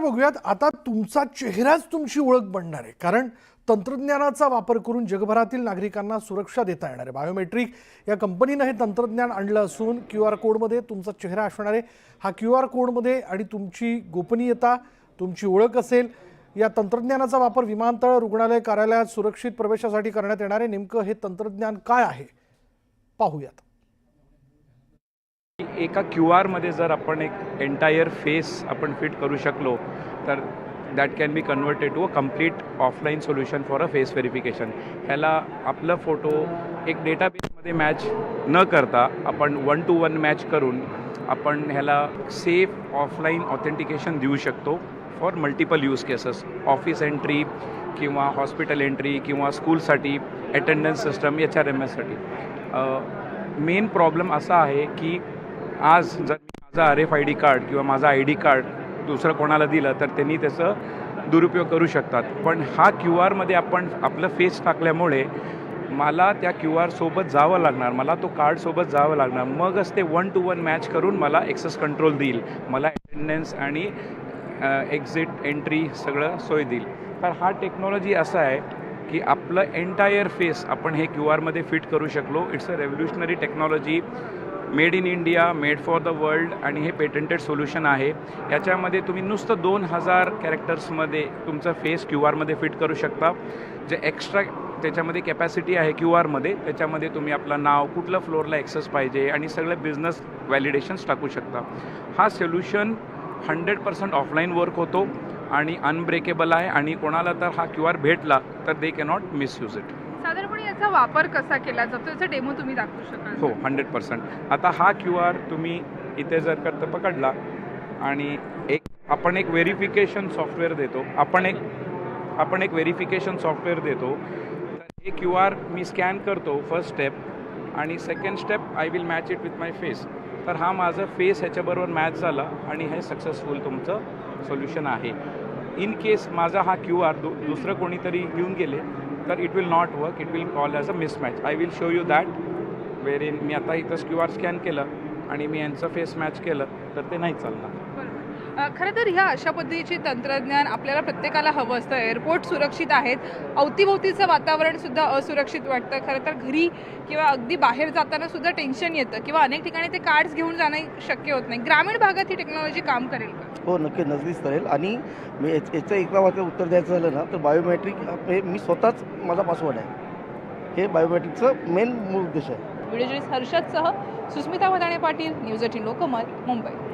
बघूयात आता तुमचा चेहराच तुमची ओळख बनणार आहे, कारण तंत्रज्ञानाचा वापर करून जगभरातील नागरिकांना सुरक्षा देता येणार आहे। बायोमेट्रिक या कंपनीने हे तंत्रज्ञान आणलं असून QR कोडमध्ये तुमचा चेहरा असणार आहे। हा QR कोडमध्ये आणि तुमची गोपनीयता, तुमची ओळख असेल। या तंत्रज्ञानाचा वापर विमानतळ, रुग्णालय, कार्यालयात सुरक्षित प्रवेशासाठी करण्यात येणार आहे। नेमकं हे तंत्रज्ञान काय आहे पाहूयात। एका QR मध्ये जर आपण एक एंटायर फेस आपण फिट करू शकलो तर that can be converted to a complete offline solution for a face verification. ह्याला आपलं फोटो एक डेटाबेसमध्ये मॅच न करता आपण 1 to 1 मॅच करून आपण ह्याला सेफ ऑफलाईन ऑथेंटिकेशन देऊ शकतो for multiple use cases, office entry किंवा हॉस्पिटल एंट्री किंवा स्कूलसाठी, अटेंडन्स सिस्टम, HRMS साठी। मेन प्रॉब्लेम असा आहे की आज जर माझा RFID कार्ड किंवा माझा ID कार्ड दुसरं कोणाला दिलं तर त्यांनी त्याचं दुरुपयोग करू शकतात। पण हा QR मध्ये आपण आपलं फेस टाकल्यामुळे मला त्या QR सोबत जावं लागणार, मला तो कार्ड सोबत जावं लागणार, मगच ते 1 to 1 मॅच करून मला ॲक्सेस कंट्रोल देईल, मला अटेंडन्स आणि एक्झिट एंट्री सगळं सोय देईल। तर हा टेक्नॉलॉजी असा आहे की आपलं एंटायर फेस आपण हे QR मध्ये फिट करू शकलो। It's a revolutionary technology, made in India, made for the world, आणि हे पेटंटेड सोल्युशन आहे। याच्यामध्ये तुम्ही नुसतं 2000 कॅरेक्टर्समध्ये तुमचं फेस QR मध्ये फिट करू शकता। जे एक्स्ट्रा त्याच्यामध्ये कॅपॅसिटी आहे QR मध्ये, त्याच्यामध्ये तुम्ही आपलं नाव, कुठलं फ्लोअरला ॲक्सेस पाहिजे आणि सगळे बिझनेस व्हॅलिडेशन्स टाकू शकता। हा सोल्युशन 100% ऑफलाईन वर्क होतो आणि अनब्रेकेबल आहे, आणि कोणाला तर हा QR भेटला तर दे कॅनॉट मिसयूज इट। साधारणपणे याचा वापर कसा केला जातो याचा डेमो तुम्ही दाखवू शकाल? हो, 100%। आता हा QR तुम्ही इथे जर का पकडला आणि आपण एक व्हेरिफिकेशन सॉफ्टवेअर देतो, आपण एक व्हेरिफिकेशन सॉफ्टवेअर देतो। तर हे QR मी स्कॅन करतो फर्स्ट स्टेप, आणि second step I will match it with my face. तर हा माझा फेस ह्याच्याबरोबर मॅच झाला आणि हे सक्सेसफुल तुमचं सोल्युशन आहे। इन केस माझा हा QR दुसरं कोणीतरी घेऊन गेले तर it will not work, it will call as a mismatch. I will show you that where in मी आता इथं QR स्कॅन केलं आणि मी यांचं फेस मॅच केलं तर ते नाही चालणार। खरं तर ह्या अशा पद्धतीचे तंत्रज्ञान आपल्याला प्रत्येकाला हवं असतं। एअरपोर्ट सुरक्षित आहेत, अवतीभोवतीचं वातावरण सुद्धा असुरक्षित वाटतं। खरं तर घरी किंवा अगदी बाहेर जाताना सुद्धा टेन्शन येतं किंवा अनेक ठिकाणी ते कार्ड्स घेऊन जाणं शक्य होत नाही। ग्रामीण भागात ही टेक्नॉलॉजी काम करेल का? हो, नक्कीच करेल। आणि मी याचं एका वाक्यात उत्तर द्यायचं झालं ना तर बायोमेट्रिक मी स्वतःच माझा पासवर्ड आहे, हे बायोमेट्रिकचं मेन मूळ उद्देश आहे। व्हिडिओ जर्नलिस्ट हर्षदसह सुस्मिता वदाणे पाटील, न्यूज 18 लोकमत, मुंबई।